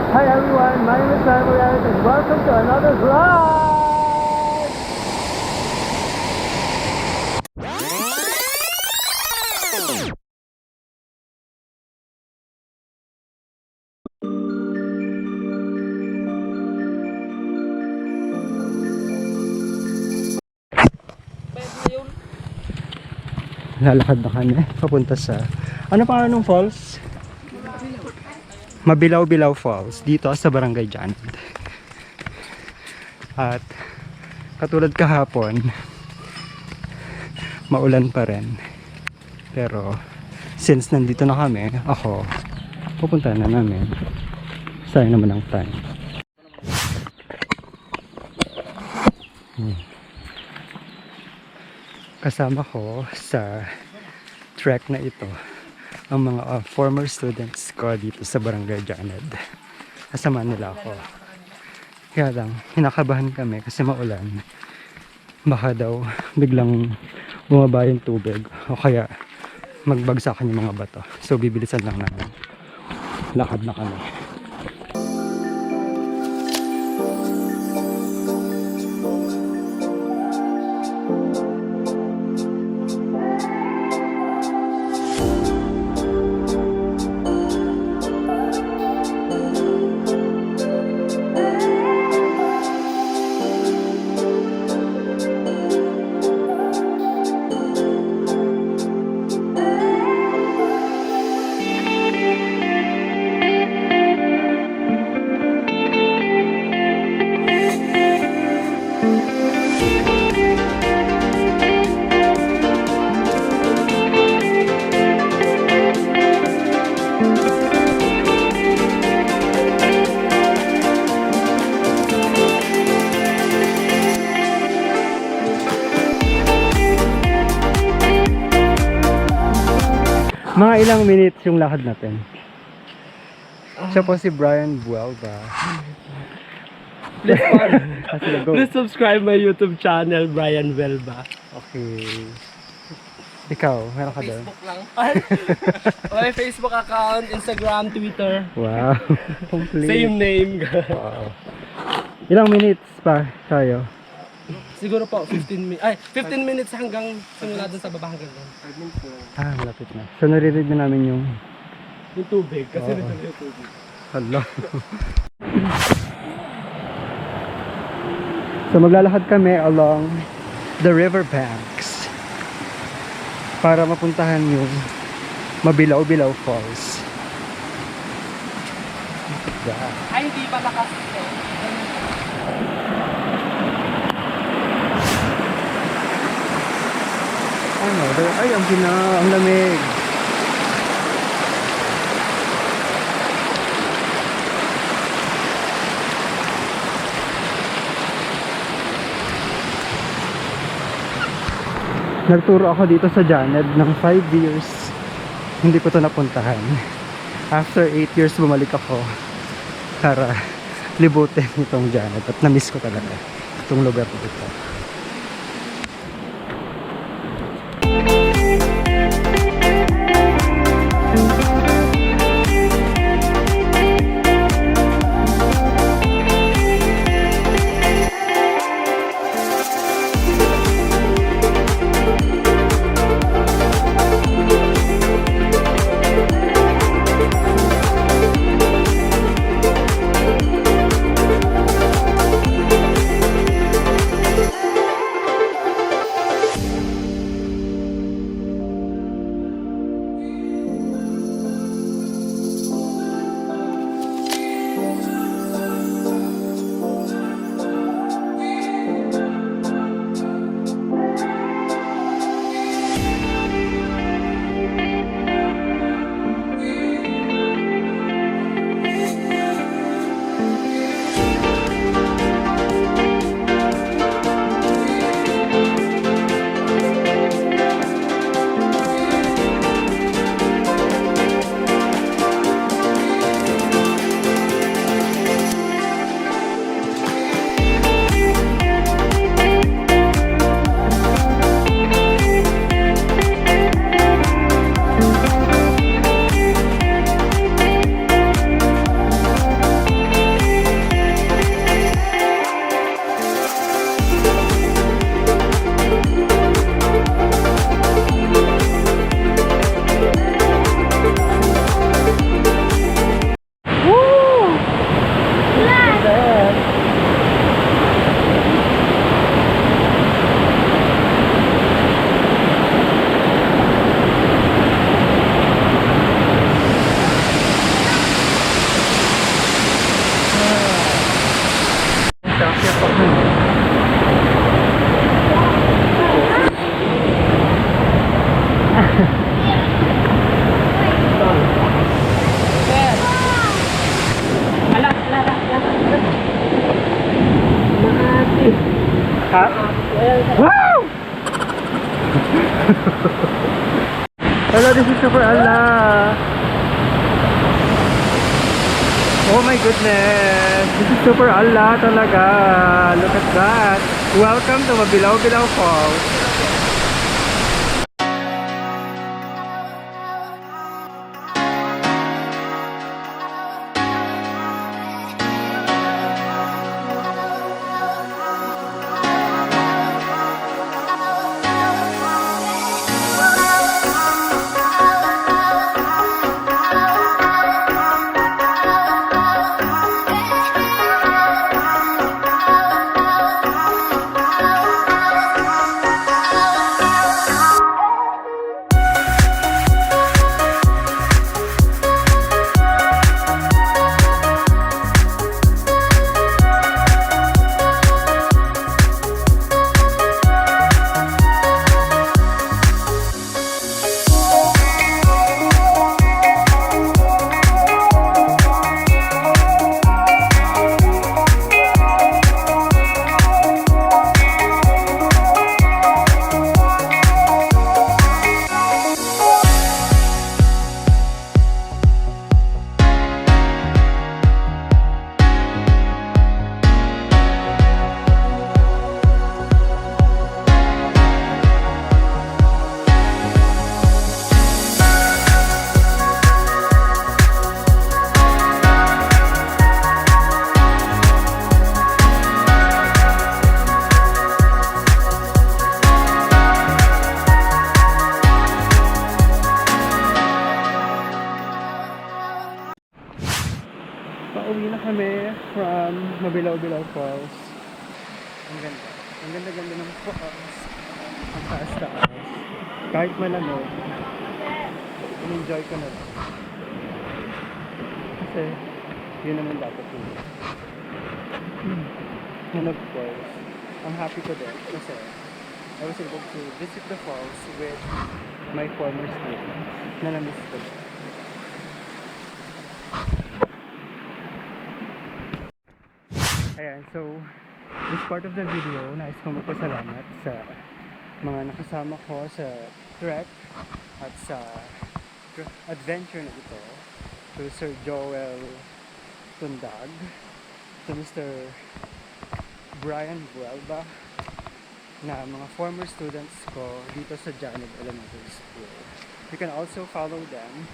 Hi everyone, my name is Ryan Morales and welcome to another vlog! Lalakad na kami papunta sa ano pa anong falls? Mabilaw-Bilaw Falls dito sa Barangay Janet. At katulad kahapon, maulan pa rin. Pero since nandito na kami, ako pupunta na namin. Sayang naman ang time. Kasama ko sa trek na ito ang mga former students ko dito sa Barangay Janet. Kasama nila ako. Kaya lang, hinakabahan kami kasi maulan. Baka daw biglang bumaba yung tubig o kaya magbagsakan yung mga bato. So bibilisan lang namin. Lakad na kami. Mga ilang minutes yung lakad natin. Siya po si Brian Buelva. Please subscribe my YouTube channel, Brian Buelva. Okay. Ikaw, meron ka doon? Facebook lang. Okay, Facebook account, Instagram, Twitter. Wow. Complete. Same name. Wow. Ilang minutes pa tayo? Siguro po 15 minutes hanggang simula dun sa baba hanggang dun. Ah, malapit na. So naririnig na namin yung Yung tubig, kasi Oo. nito yung tubig. hala. So maglalakad kami along the river banks para mapuntahan yung Mabilaw-Bilaw Falls. Look at that. Ay, hindi pa lakas ito. Ano? Ay, ang lamig. Nagturo ako dito sa Janet ng 5 years. Hindi ko to napuntahan. After 8 years, bumalik ako para libutin itong Janet. At na-miss ko talaga itong lugar na ito. my goodness! This is super ala talaga. Look at that. Welcome to Mabilaw-Bilaw Falls. Pauwi na kami from Mabilaw-Bilaw Falls. Ang ganda. Ang ganda-ganda ng falls. Ang taas-taas. Kahit malamig, in-enjoy ko na lang. Kasi, yun naman dapat yun. And of course, I'm happy ko din kasi I was able to visit the falls with my former students na na-miss ko. Ayan, so this part of the video, nais kong magpasalamat sa mga nakasama ko sa trek at sa adventure na ito. To Sir Joel Tundag, to Mr. Brian Buelba, na mga former students ko dito sa Janet Elementary School. You can also follow them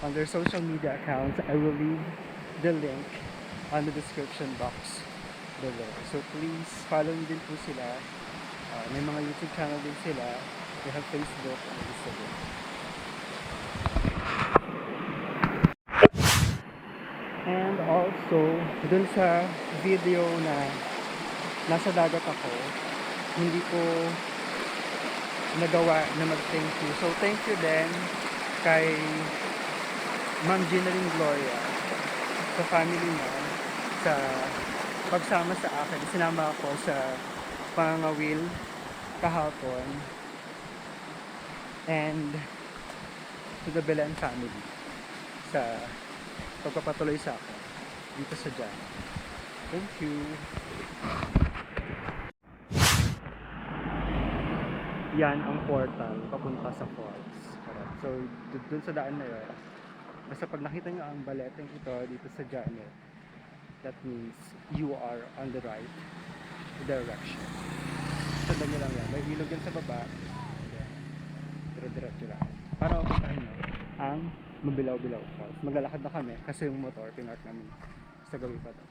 on their social media accounts. I will leave the link on the description box below. So please follow din po sila. May mga YouTube channel din sila. They have Facebook and Instagram. And also, dun sa video na nasa dagat ako, hindi ko nagawa na mag-thank you. So thank you din kay Ma'am Ginaline Gloria, sa family niya, sa pagsama sa akin. Sinama ako sa pangangawil kahapon, and to the Belen family sa pagpapatuloy sa akin dito sa Jan. Thank you. Yan ang portal papunta sa falls. So dun sa daan na yun, basta pag nakita nyo ang baleteng ito dito sa Janet, that means you are on the right direction. Sundan nyo lang yan. May ilog yan sa baba. Dire-diretso lang. Para mapuntahan nyo ang Mabilaw-Bilaw Falls. Maglalakad na kami kasi yung motor pinark namin sa gabi pa to.